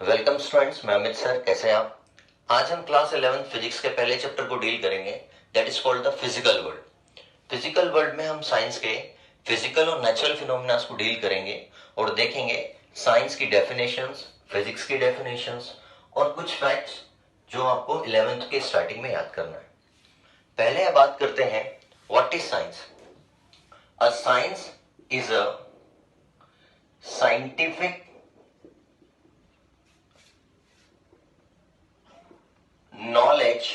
Welcome students, मैं Amit sir. कैसे हैं आप? आज हम क्लास 11 फिजिक्स के पहले चैप्टर को डील करेंगे, that is called the physical world. Physical world में हम साइंस के फिजिकल और नेचुरल फिनोमेना को डील करेंगे और देखेंगे साइंस की डेफिनेशंस, फिजिक्स की डेफिनेशंस और कुछ फैक्ट्स जो आपको 11th के स्टार्टिंग में याद करना है। पहले बात करते हैं what is science. A science is a scientific knowledge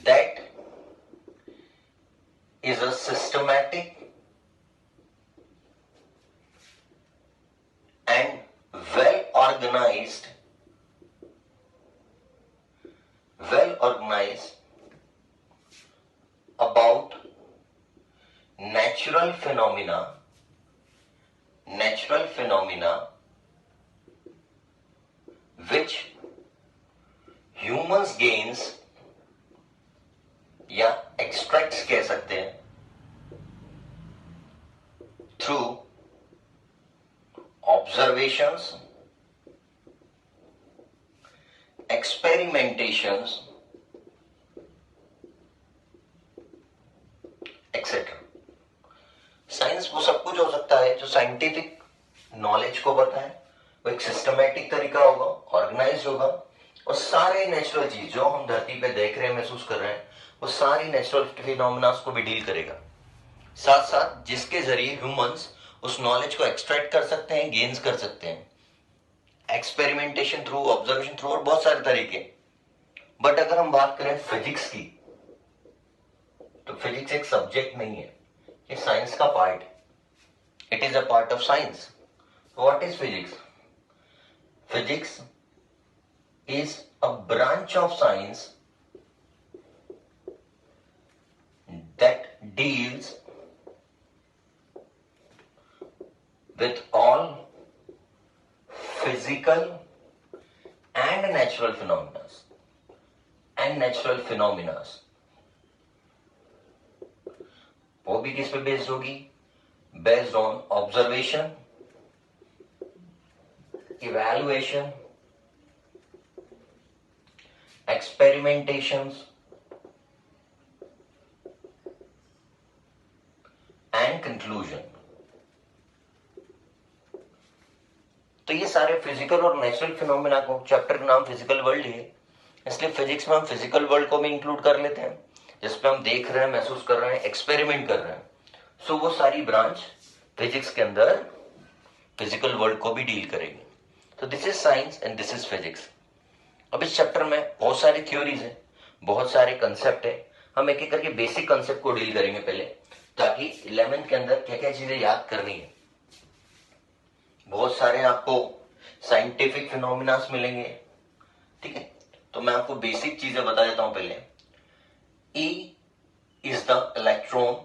that is a systematic and well organized about natural phenomena which humans gains या extracts कह सकते हैं through observations, experimentations, etc. Science वो सब कुछ हो सकता है जो साइंटिफिक नॉलेज को बताए, वो एक सिस्टमैटिक तरीका होगा, ऑर्गेनाइज होगा और सारे नेचुरल चीज जो हम धरती पे देख रहे हैं, महसूस कर रहे हैं, वो सारी नेचुरल फिनोमेना को भी डील करेगा। साथ साथ जिसके जरिए ह्यूमंस उस नॉलेज को एक्सट्रैक्ट कर सकते हैं, गेन्स कर सकते हैं, एक्सपेरिमेंटेशन थ्रू, ऑब्जर्वेशन थ्रू और बहुत सारे तरीके। बट अगर हम बात करें फिजिक्स की, तो फिजिक्स एक सब्जेक्ट नहीं है, ये साइंस का पार्ट है। It is a part of science. What is physics? Physics is a branch of science that deals with all physical and natural phenomena वो भी किस पे बेस्ड होगी? Based on observation, evaluation, experimentations and conclusion। तो ये सारे physical और natural phenomena को, चैप्टर का नाम फिजिकल वर्ल्ड है, इसलिए फिजिक्स में हम फिजिकल वर्ल्ड को भी इंक्लूड कर लेते हैं, जिसपे हम देख रहे हैं, महसूस कर रहे हैं, एक्सपेरिमेंट कर रहे हैं। सो वो सारी ब्रांच फिजिक्स के अंदर फिजिकल वर्ल्ड को भी डील करेगी। तो this is science and this is physics. अब इस चैप्टर में बहुत सारी थ्योरीज है, बहुत सारे कंसेप्ट है। हम एक एक करके बेसिक कंसेप्ट को डील करेंगे पहले, ताकि 11th के अंदर क्या क्या चीजें याद करनी है। बहुत सारे आपको साइंटिफिक फिनोमिनास मिलेंगे, ठीक है। तो मैं आपको बेसिक चीजें बता देता हूं पहले। E इज द इलेक्ट्रॉन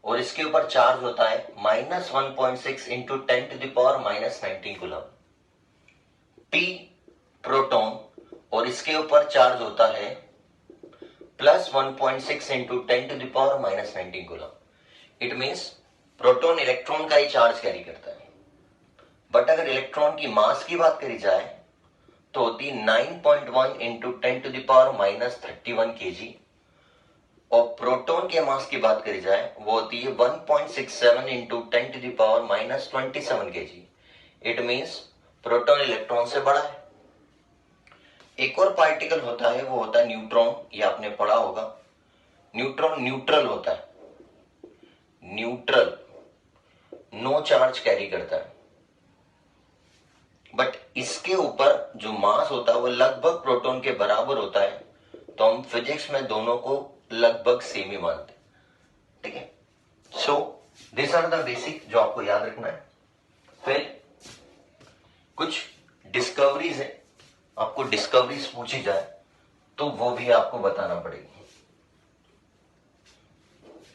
और इसके ऊपर चार्ज होता है -1.6 इंटू 10⁻⁻19 कूलम। P प्रोटॉन और इसके ऊपर चार्ज होता है +1.6 into 10⁻⁻19 coulomb. It means proton electron का ही चार्ज कैरी करता है। बट अगर इलेक्ट्रॉन की मास की बात करी जाए तो होती है 9.1 इंटू 10⁻31 kg और प्रोटॉन के मास की बात करी जाए वो होती है 1.67 into 10⁻27 kg। It means proton electron से बड़ा है। एक और पार्टिकल होता है, वो होता है न्यूट्रॉन। ये आपने पढ़ा होगा। न्यूट्रॉन न्यूट्रल होता है, न्यूट्रल, नो चार्ज कैरी करता है। बट इसके ऊपर जो मास होता है वो लगभग प्रोटॉन के बराबर होता है, तो हम फिजिक्स में दोनों को लगभग सेम ही मानते हैं, ठीक है। So this are the basic जो आपको याद रखना है। फिर कुछ डिस्कवरीज है, आपको डिस्कवरीज पूछी जाए तो वो भी आपको बताना पड़ेगी।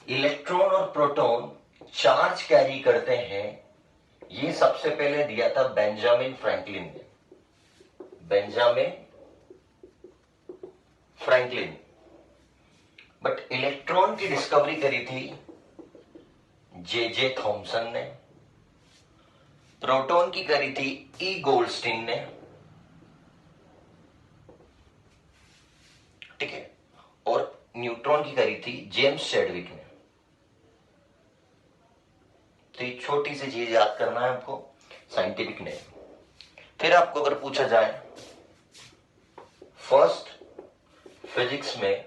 इलेक्ट्रॉन और प्रोटॉन चार्ज कैरी करते हैं, ये सबसे पहले दिया था बेंजामिन फ्रैंकलिन ने। Benjamin Franklin. बट इलेक्ट्रॉन की डिस्कवरी करी थी जे थॉमसन ने। प्रोटॉन की करी थी ई गोल्डस्टीन ने, ठीक है, और न्यूट्रॉन की करी थी जेम्स चैडविक ने। तो ये छोटी सी चीज याद करना है आपको, साइंटिफिक नेम। फिर आपको अगर पूछा जाए फर्स्ट फिजिक्स में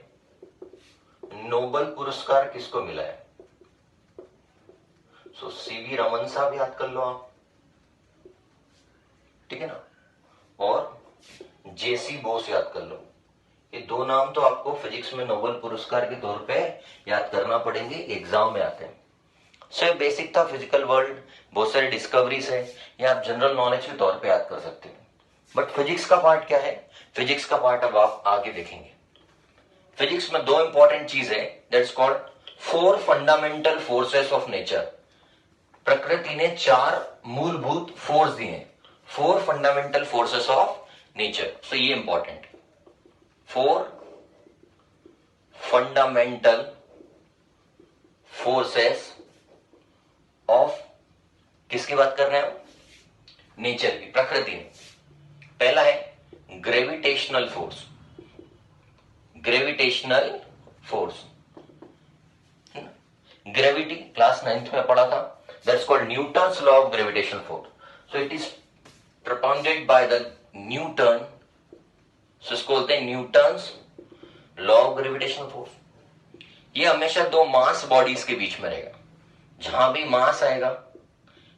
नोबेल पुरस्कार किसको मिला है, सो सीवी रमन साहब याद कर लो आप, ठीक है ना, और जेसी बोस याद कर लो। ये दो नाम तो आपको फिजिक्स में नोबेल पुरस्कार के तौर पे याद करना पड़ेंगे, एग्जाम में आते हैं। सो बेसिक था फिजिकल वर्ल्ड, बहुत सारी डिस्कवरीज है, ये आप जनरल नॉलेज के तौर पे याद कर सकते हैं। बट फिजिक्स का पार्ट क्या है, फिजिक्स का पार्ट अब आप आगे देखेंगे। फिजिक्स में दो इंपॉर्टेंट चीज है, that's called four fundamental forces of nature. प्रकृति ने चार मूलभूत फोर्स दिए हैं, four fundamental forces of nature. So ये important, four fundamental forces of, किसकी बात कर रहे हैं हम, नेचर की, प्रकृति में। पहला है gravitational force, gravitational force, gravity class 9th में पढ़ा था, that's called Newton's law of gravitation force. So it is propounded by the Newton, so इसको बोलते हैं Newton's law of gravitation force. ये हमेशा दो मास बॉडीज के बीच में रहेगा, जहां भी मास आएगा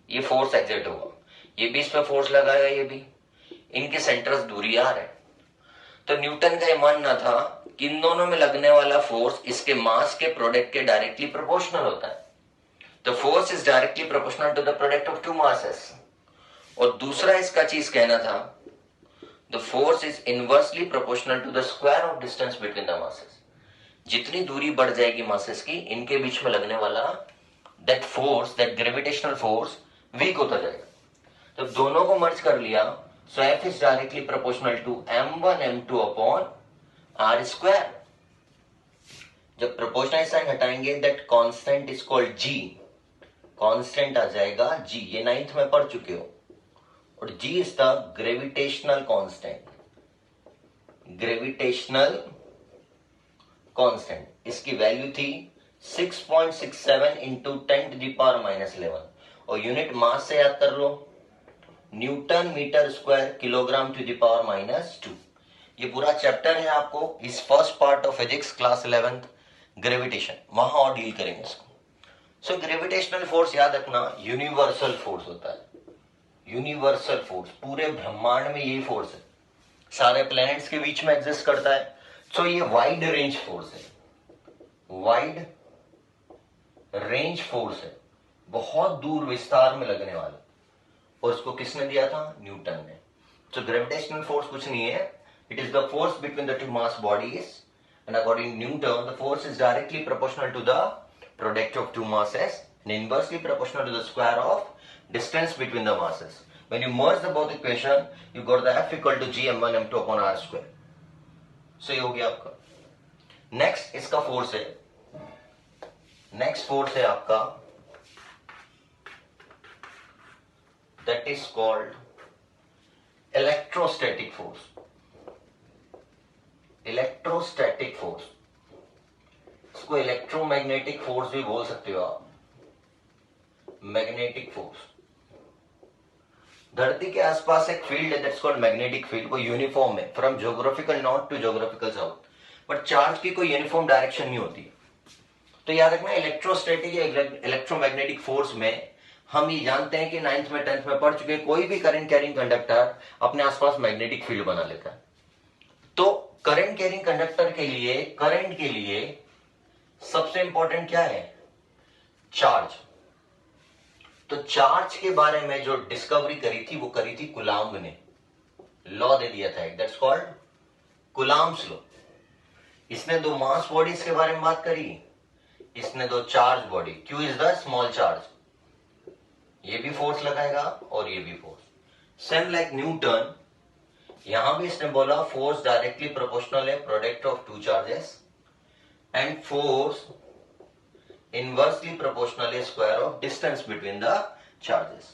ये फोर्स एग्जर्ट होगा, ये भी इस पे फोर्स लगाएगा, ये भी, इनके सेंटर्स दूरी आ रहे हैं। तो न्यूटन का यह मानना था कि इन दोनों में लगने वाला फोर्स इसके मास के प्रोडक्ट के डायरेक्टली प्रोपोर्शनल होता है। तो force is directly proportional to the product of two masses. और दूसरा इसका चीज कहना था, the force is inversely proportional to the square of distance between the masses. जितनी दूरी बढ़ जाएगी मासेस की, इनके बीच में लगने वाला that force, that gravitational force weak होता जाएगा। तो दोनों को मर्ज कर लिया, so F is directly proportional to m1 m2 upon R square. जब प्रोपोर्शनल साइन हटाएंगे, that constant is called g, constant आ जाएगा g, ये 9th में पढ़ चुके हो। और g is the gravitational constant, gravitational constant, इसकी वैल्यू थी 6.67 इंटू 10⁻⁻11, और यूनिट मास से याद कर लो, newton metre square kilogram to the power -2। ये पूरा चैप्टर है आपको इस first part of physics class 11th gravitation, वहां और डील करेंगे इसको। सो ग्रेविटेशनल फोर्स याद रखना यूनिवर्सल फोर्स होता है, यूनिवर्सल फोर्स, पूरे ब्रह्मांड में यही फोर्स है, सारे प्लैनेट्स के बीच में एग्जिस्ट करता है। सो ये वाइड रेंज फोर्स है, वाइड रेंज फोर्स है, बहुत दूर विस्तार में लगने वाला, और इसको किसने दिया था, न्यूटन ने। तो ग्रेविटेशनल फोर्स कुछ नहीं है, it is the force between the two mass bodies, and according Newton the force is directly proportional to the product of two masses and inversely proportional to the square of distance between the masses. When you merge the both equation, you got the F equal to g m1 m2 upon r square. So ये हो गया आपका। Next इसका force है, next force है आपका, that is called electrostatic force, electrostatic force, इसको electromagnetic force भी बोल सकते हो आप, मैग्नेटिक फोर्स। धरती के आसपास एक फील्ड है दैट्स कॉल्ड मैग्नेटिक फील्ड, वो यूनिफॉर्म है from geographical north to geographical south, but charge की कोई यूनिफॉर्म डायरेक्शन नहीं होती। तो याद रखना इलेक्ट्रोस्टैटिक या इलेक्ट्रोमैग्नेटिक फोर्स में हम ये जानते हैं कि 9th में 10th में पढ़ चुके, कोई भी करंट कैरिंग कंडक्टर अपने आसपास मैग्नेटिक फील्ड बना लेता है। तो करंट कैरिंग कंडक्टर के लिए, करंट के लिए सबसे इंपॉर्टेंट क्या है, चार्ज। तो चार्ज के बारे में जो डिस्कवरी करी थी वो करी थी कुलाम्ब ने, लॉ दे दिया था, दैट्स कॉल्ड कुलाम्ब्स लॉ। इसने दो मास बॉडीज के बारे में बात करी, इसने दो charge body, Q is the small charge, ये भी फोर्स लगाएगा और ये भी फोर्स। सेम लाइक न्यूटन, यहां भी इसने बोला फोर्स डायरेक्टली प्रोपोर्शनल है product of two charges, and force inversely proportional is square of distance between the charges.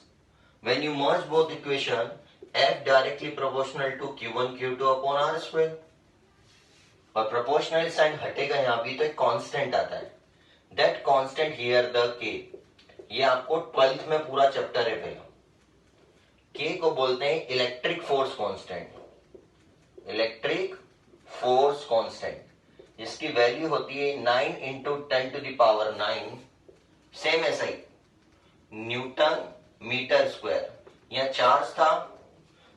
When you merge both equation, F directly proportional to Q1 Q2 upon R square. और proportional sign हटेगा यहाँ भी तो एक constant आता है. That constant here the K. ये आपको 12th में पूरा चैप्टर है पहला. K को बोलते हैं electric force constant. Electric force constant जिसकी वैल्यू होती है 9 into 10 to the power 9. Same ऐसा ही न्यूटन मीटर स्क्वायर. यहाँ चार्ज था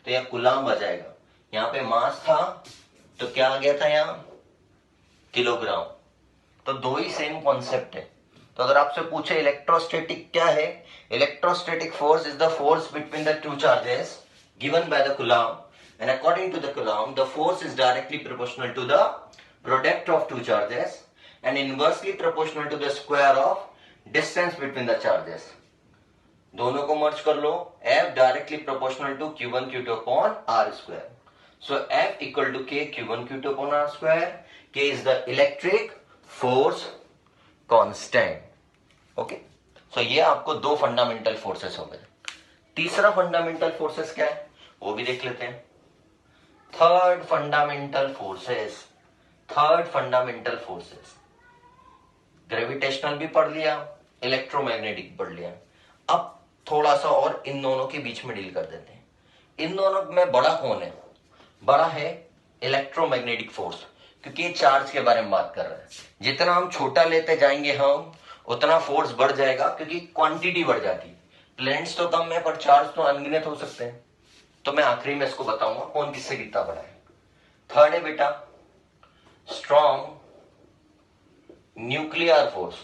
तो यहाँ कूलम्ब आ जाएगा. यहाँ पे मास था तो क्या आ गया था यहाँ किलोग्राम. तो दो ही सेम कॉन्सेप्ट है. तो अगर आपसे पूछे इलेक्ट्रोस्टैटिक क्या है, electrostatic force is the force between the two charges given by the coulomb, and according to the Coulomb the force is directly proportional to the product of two charges and inversely proportional to the square of distance between the charges. दोनों को merge कर लो. F directly proportional to Q1 Q2 upon R square. So F equal to K Q1 Q2 upon R square. K is the electric force constant. Okay. So ये आपको दो fundamental forces हो गए. तीसरा fundamental forces क्या है वो भी देख लेते हैं. Third fundamental forces. ग्रेविटेशनल भी पढ़ लिया, इलेक्ट्रोमैग्नेटिक पढ़ लिया. अब थोड़ा सा और इन दोनों के बीच में डील कर देते हैं. इन दोनों में बड़ा कौन है? बड़ा है इलेक्ट्रोमैग्नेटिक फोर्स, क्योंकि ये चार्ज के बारे में बात कर रहे हैं. जितना हम छोटा लेते जाएंगे हम उतना फोर्स बढ़ जाएगा, क्योंकि क्वांटिटी बढ़ जाती है. प्लैनेट्स तो कम है पर चार्ज तो अनगिनत हो सकते हैं. तो मैं आखिरी में इसको बताऊंगा कौन किससे कितना बड़ा है. थर्ड है बेटा strong nuclear force.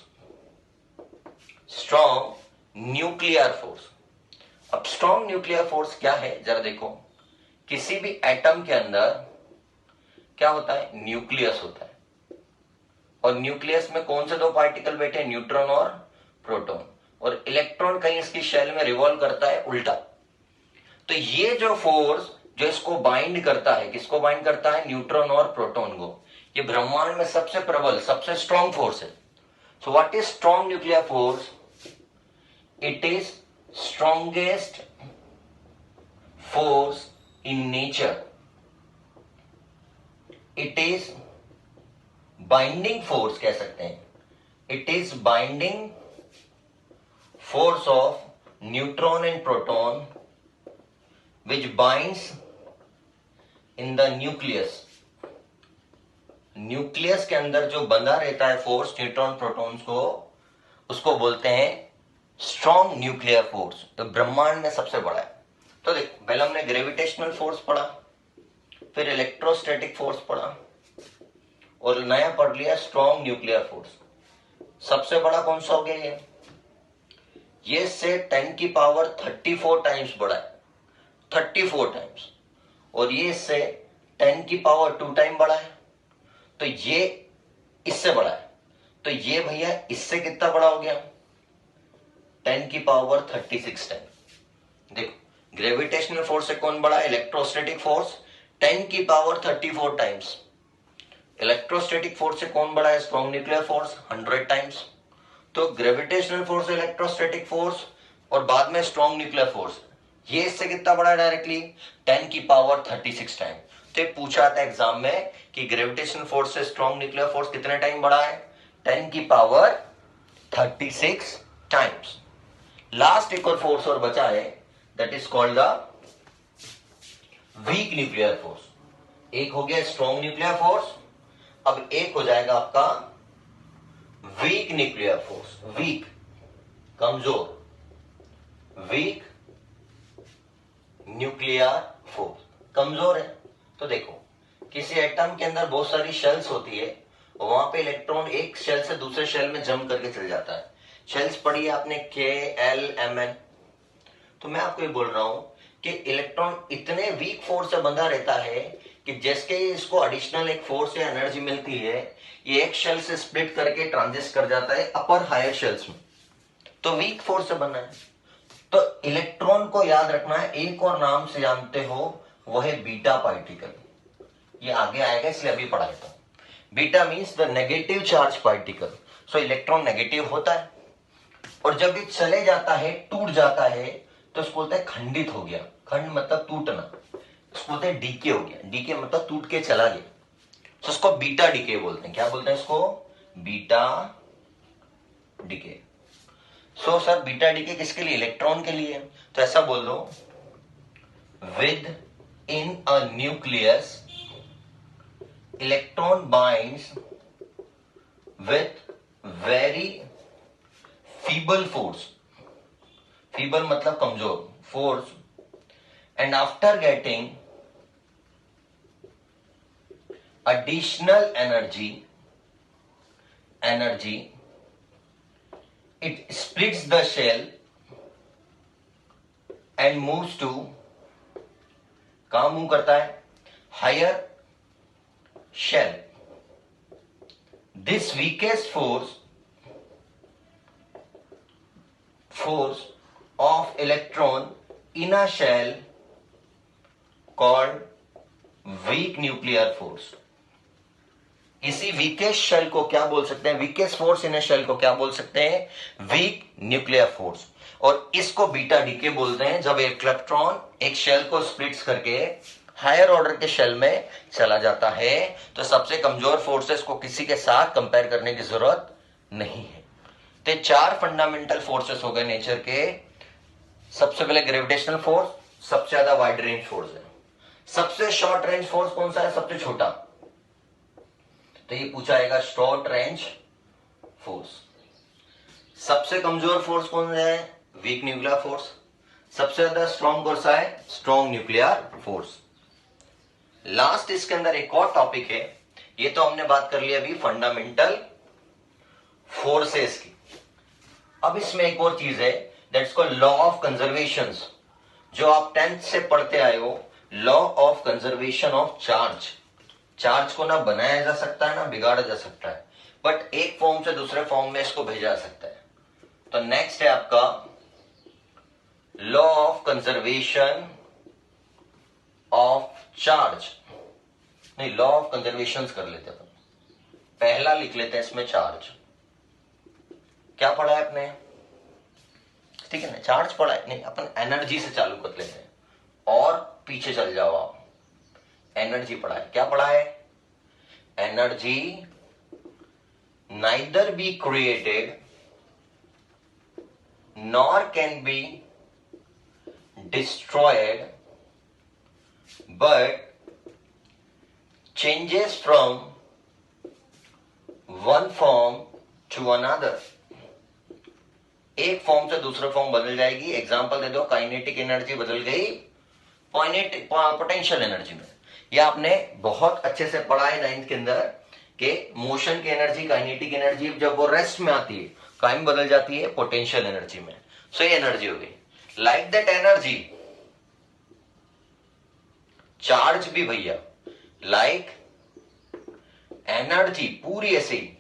Strong nuclear force. अब स्ट्रॉन्ग न्यूक्लियर फोर्स क्या है जरा देखो. किसी भी एटम के अंदर क्या होता है? न्यूक्लियस होता है. और न्यूक्लियस में कौन से दो पार्टिकल बैठे हैं? न्यूट्रॉन और प्रोटॉन. और इलेक्ट्रॉन कहीं इसकी शेल में रिवॉल्व करता है उल्टा. तो ये जो फोर्स जो इसको बाइंड करता है, किसको बाइंड करता है? न्यूट्रॉन और प्रोटॉन को. ये ब्रह्मांड में सबसे प्रबल सबसे स्ट्रॉन्ग फोर्स है. So what is strong nuclear force? It is strongest force in nature. It is binding force कह सकते हैं. It is binding force of neutron and proton which binds in the nucleus. Nucleus के अंदर जो बंधा रहता है फोर्स न्यूट्रॉन प्रोटॉन्स को, उसको बोलते हैं स्ट्रॉन्ग न्यूक्लियर फोर्स. तो ब्रह्मांड में सबसे बड़ा है. तो देखो पहले हमने ग्रेविटेशनल फोर्स पढ़ा, फिर इलेक्ट्रोस्टैटिक फोर्स पढ़ा और नया पढ़ लिया स्ट्रॉन्ग न्यूक्लियर फोर्स. सबसे बड़ा कौन सा हो गया? ये से 10 की पावर 34 टाइम्स बड़ा है. 34 टाइम्स. और ये इससे 10 की पावर 2 टाइम बड़ा है. तो ये इससे बड़ा है. तो ये भैया इससे कितना बड़ा हो गया? 10 की पावर 36 टाइम. देखो ग्रेविटेशनल फोर्स से कौन बड़ा है? इलेक्ट्रोस्टैटिक फोर्स 10 की पावर 34 टाइम्स. इलेक्ट्रोस्टैटिक फोर्स से कौन बड़ा है? Strong nuclear force 100 times. तो ग्रेविटेशनल फोर्स, इलेक्ट्रोस्टैटिक फोर्स और बाद में स्ट्रॉन्ग न्यूक्लियर फोर्स, ये इससे कितना बड़ा है? डायरेक्टली 10 की पावर 36 टाइम. तो पूछा था एग्जाम में कि ग्रेविटेशनल फोर्स से स्ट्रॉन्ग न्यूक्लियर फोर्स कितने टाइम बड़ा है? 10 की पावर 36 टाइम्स. लास्ट एक और फोर्स और बचा है, that is called the week nuclear force. एक हो गया स्ट्रॉन्ग न्यूक्लियर फोर्स, अब एक हो जाएगा आपका वीक न्यूक्लियर फोर्स. वीक कमजोर. वीक न्यूक्लियर फोर्स कमजोर है. तो देखो किसी एटम के अंदर बहुत सारी शेल्स होती है और वहां पे इलेक्ट्रॉन एक शेल से दूसरे शेल में जंप करके चल जाता है. शेल्स पढ़ी है आपने KLMN. तो मैं आपको ये बोल रहा हूं कि इलेक्ट्रॉन इतने वीक फोर्स से बंधा रहता है कि जैसे इसको एडिशनल एक फोर्स या एनर्जी मिलती है, ये एक शेल से स्प्लिट करके ट्रांजिस्ट कर जाता है अपर हायर शेल्स में. तो वीक फोर्स से बना है. तो इलेक्ट्रॉन को याद रखना है, एक और नाम से जानते हो, वो है बीटा पार्टिकल. ये आगे आएगा इसलिए अभी पढ़ा लेता हूं. Beta means the negative charge particle. So electron negative होता है और जब ये चले जाता है, टूट जाता है, तो उसको बोलते हैं खंडित हो गया। खंड मतलब टूटना, उसको बोलते हैं डीके हो गया। डीके मतलब टूट के चला गया, तो उसको बीटा डीके बोलते हैं। क्या बोलते हैं इसको? Beta decay. So sir beta decay किसके लिए? इलेक्ट्रॉन के लिए। तो ऐसा बोल दो, with in a nucleus electron binds with very feeble force. Feeble मतलब कमजोर, force, and after getting additional energy it splits the shell and moves to, कहां मूव करता है? Higher shell. This weakest force of electron in a shell called weak nuclear force। इसी weakest shell को क्या बोल सकते हैं? Weakest force in a shell को क्या बोल सकते हैं? Weak nuclear force. और इसको बीटा डीके बोलते हैं जब एक इलेक्ट्रॉन एक शेल को स्प्लिट्स करके हायर ऑर्डर के शेल में चला जाता है। तो सबसे कमजोर फोर्सेस को किसी के साथ कंपेयर करने की जरूरत नहीं है। तो चार फंडामेंटल फोर्सेस हो गए नेचर के। सबसे पहले ग्रेविटेशनल फोर्स, सबसे ज्यादा वाइड रेंज फोर्स है। सबसे शॉर्ट रेंज फोर्स कौन सा है? सबसे छोटा। तो ये पूछा जाएगा शॉर्ट रेंज फोर्स। सबसे कमजोर फोर्स कौन सा है? Week nuclear force. सबसे ज्यादा स्ट्रॉन्ग कौन सा है? Strong nuclear force. लास्ट इसके अंदर एक और टॉपिक है, ये तो हमने बात कर ली अभी फंडामेंटल फोर्सेस की। अब इसमें एक और चीज है, that's called law of conservation, जो आप 10th से पढ़ते आए हो। Law of conservation of charge. Charge को ना बनाया जा सकता है ना बिगाड़ा जा सकता है, बट एक फॉर्म से दूसरे फॉर्म में इसको भेजा जा सकता है। तो नेक्स्ट है आपका law of conservation of charge. नहीं, लॉ ऑफ कंजर्वेशन कर लेते हैं। पहला लिख लेते हैं इसमें चार्ज। क्या पढ़ा है आपने? ठीक है ना, चार्ज पढ़ा है। नहीं, अपन एनर्जी से चालू कर लेते हैं और पीछे चल जाओ आप। एनर्जी पढ़ा है। क्या पढ़ा है? Energy neither be created nor can be destroyed but changes from one form to another. एक फॉर्म से दूसरे फॉर्म बदल जाएगी। एग्जांपल दे दो, काइनेटिक एनर्जी बदल गई पोटेंशियल एनर्जी में। यह आपने बहुत अच्छे से पढ़ा है 9th के अंदर कि मोशन की एनर्जी, काइनेटिक एनर्जी जब वो रेस्ट में आती है काइम बदल जाती है पोटेंशियल एनर्जी में। सो ये एनर्जी हो गई। लाइक दैट एनर्जी चार्ज भी भैया लाइक एनर्जी पूरी ऐसे ही।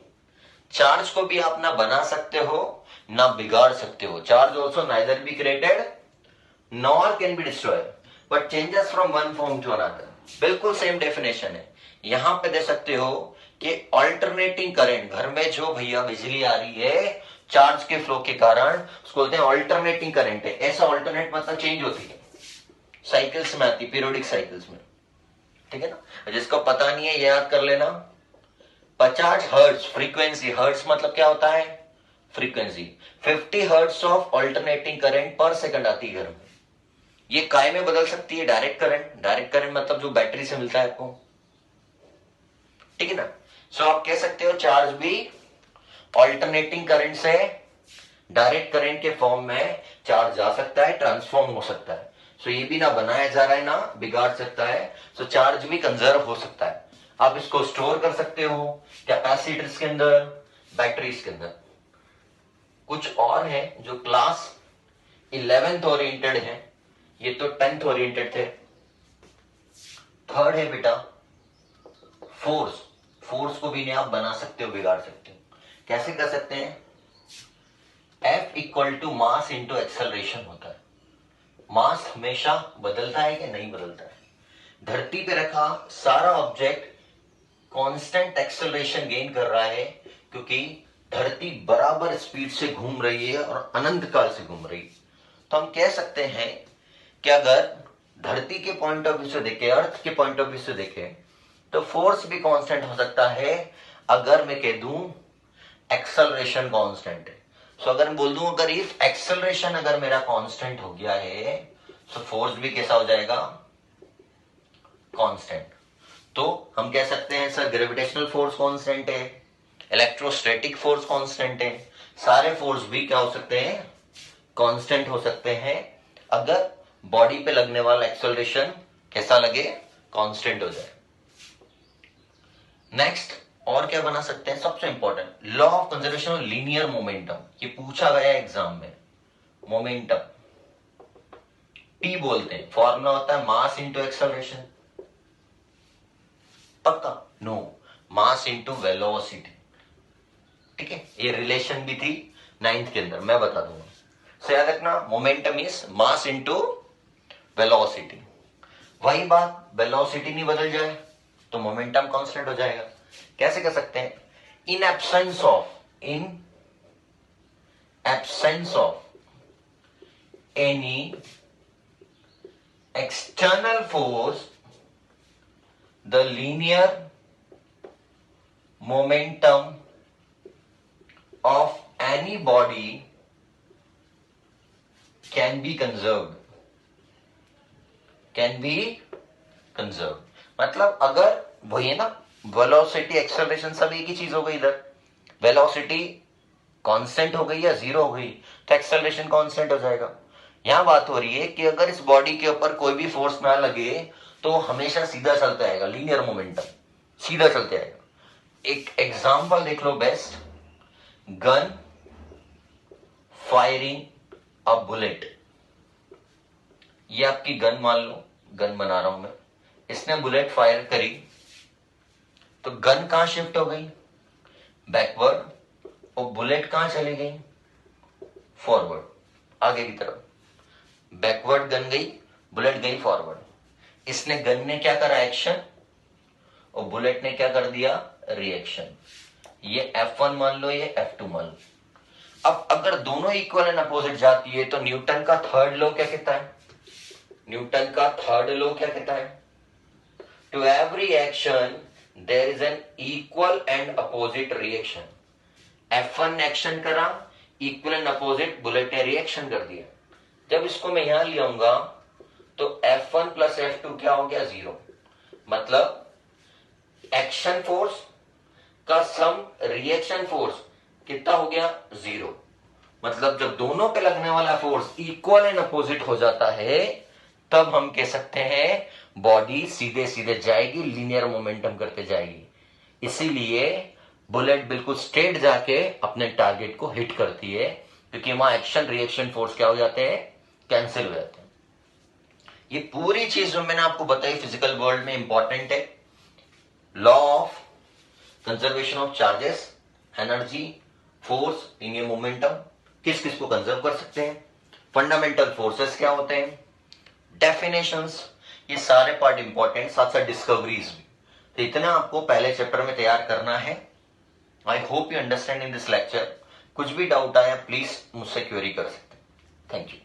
चार्ज को भी आप ना बना सकते हो ना बिगाड़ सकते हो। Charge also neither be created nor can be destroyed but changes from one form to another. बिल्कुल सेम डेफिनेशन है। यहां पे दे सकते हो कि ऑल्टरनेटिंग करंट, घर में जो भैया बिजली आ रही है चार्ज के फ्लो के कारण, उसको बोलते हैं ऑल्टरनेटिंग करंट है। ऐसा ऑल्टरनेट मतलब चेंज होती है, साइकिल्स में आती, पीरियोडिक साइकिल्स में। ठीक है ना, जिसको पता नहीं है याद कर लेना। 50 हर्ट्ज फ्रीक्वेंसी, हर्ट्ज मतलब क्या होता है? Frequency. 50 hertz of alternating current पर सेकंड आती है घर में। ये काय में बदल सकती है? Direct current. डायरेक्ट करंट मतलब जो बैटरी से मिलता है आपको। ठीक है ना। सो आप कह सकते हो चार्ज भी ऑल्टरनेटिंग करंट से डायरेक्ट करंट के फॉर्म में चार्ज जा सकता है, ट्रांसफॉर्म हो सकता है। सो ये भी ना बनाया जा रहा है ना बिगाड़ सकता है। सो चार्ज भी कंजर्व हो सकता है। आप इसको स्टोर कर सकते हो कैपेसिटर्स के अंदर, बैटरीज के अंदर। कुछ और है जो क्लास 11th ओरिएंटेड है, ये तो 10th ओरिएंटेड थे। थर्ड है बेटा फोर्स। फोर्स को भी नहीं आप बना सकते हो बिगाड़ सकते हो। कैसे कर सकते हैं? F equal to mass into acceleration होता है। मास हमेशा बदलता है कि नहीं बदलता है? धरती पे रखा सारा ऑब्जेक्ट कांस्टेंट एक्सेलरेशन गेन कर रहा है क्योंकि धरती बराबर स्पीड से घूम रही है और अनंत काल से घूम रही है। तो हम कह सकते हैं कि अगर धरती के पॉइंट ऑफ व्यू से देखें, अर्थ के पॉइंट ऑफ व्यू से देखें, तो फोर्स भी कांस्टेंट हो सकता है अगर मैं कह दूं एक्सेलरेशन कांस्टेंट है। सो अगर मैं बोल दूं अगर इफ एक्सेलरेशन अगर मेरा कांस्टेंट हो गया है तो फोर्स भी कैसा हो जाएगा, कांस्टेंट। तो हम कह सकते हैं सर ग्रेविटेशनल फोर्स कांस्टेंट है, इलेक्ट्रोस्टैटिक फोर्स कांस्टेंट है, सारे फोर्स भी क्या हो सकते हैं, कांस्टेंट हो सकते हैं अगर बॉडी पे लगने वाला एक्सेलरेशन कैसा लगे, कांस्टेंट हो जाए। नेक्स्ट और क्या बना सकते हैं, सबसे important law of conservation of linear momentum, ये पूछा गया एग्जाम में। मोमेंटम टी बोलते हैं, फॉर्मूला होता है मास इंटू एक्सेलरेशन, पक्का? No, mass into velocity. ठीक है, ये रिलेशन भी थी 9th के अंदर, मैं बता दूंगा। सो याद रखना, momentum is mass into velocity. वही बात, वेलोसिटी नहीं बदल जाए तो मोमेंटम कांस्टेंट हो जाएगा। कैसे कर सकते हैं, in absence of any external force the linear momentum of any body can be conserved, मतलब अगर वही है ना, वेलोसिटी एक्सेलरेशन सब एक ही चीज हो गई, इधर वेलोसिटी कांस्टेंट हो गई या जीरो हो गई तो एक्सेलरेशन कांस्टेंट हो जाएगा। यहां बात हो रही है कि अगर इस बॉडी के ऊपर कोई भी फोर्स ना लगे तो हमेशा सीधा चलता आएगा, लीनियर मोमेंटम सीधा चलते आएगा। एक एग्जांपल देख लो best, gun firing a bullet. ये आपकी गन मान लो, गन बना रहा हूं मैं, इसने बुलेट फायर करी तो गन कहां शिफ्ट हो गई, बैकवर्ड, और बुलेट कहां चली गई, फॉरवर्ड, आगे की तरफ। बैकवर्ड गन गई, बुलेट गई फॉरवर्ड। इसने गन ने क्या करा, एक्शन, और बुलेट ने क्या कर दिया, रिएक्शन। ये F1 मान लो, ये F2 मान लो। अब अगर दोनों इक्वल एंड अपोजिट जाती है तो न्यूटन का थर्ड लॉ क्या कहता है, न्यूटन का थर्ड लॉ क्या कहता है, to every action there is an equal and opposite reaction. F1 ने एक्शन करा, इक्वल एंड अपोजिट बुलेट ने रिएक्शन कर दिया। जब इसको मैं यहां ले आऊंगा तो F1 प्लस F2 क्या हो गया, जीरो। मतलब एक्शन फोर्स का सम रिएक्शन फोर्स कितना हो गया, जीरो। मतलब जब दोनों पे लगने वाला फोर्स इक्वल एंड अपोजिट हो जाता है तब हम कह सकते हैं बॉडी सीधे सीधे जाएगी, लीनियर मोमेंटम करते जाएगी। इसीलिए बुलेट बिल्कुल स्ट्रेट जाके अपने टारगेट को हिट करती है, क्योंकि वहां एक्शन रिएक्शन फोर्स क्या हो जाते हैं, कैंसिल हो जाते हैं। ये पूरी चीज जो मैंने आपको बताई फिजिकल वर्ल्ड में इंपॉर्टेंट है। Law of conservation of charges, energy, force, linear momentum, किस किस को कंजर्व कर सकते हैं, फंडामेंटल फोर्सेस क्या होते हैं, डेफिनेशंस, ये सारे पार्ट इंपॉर्टेंट, साथ साथ डिस्कवरीज भी। तो इतना आपको पहले चैप्टर में तैयार करना है। I hope you understand in this lecture. कुछ भी डाउट आया प्लीज मुझसे क्वेरी कर सकते हैं। Thank you.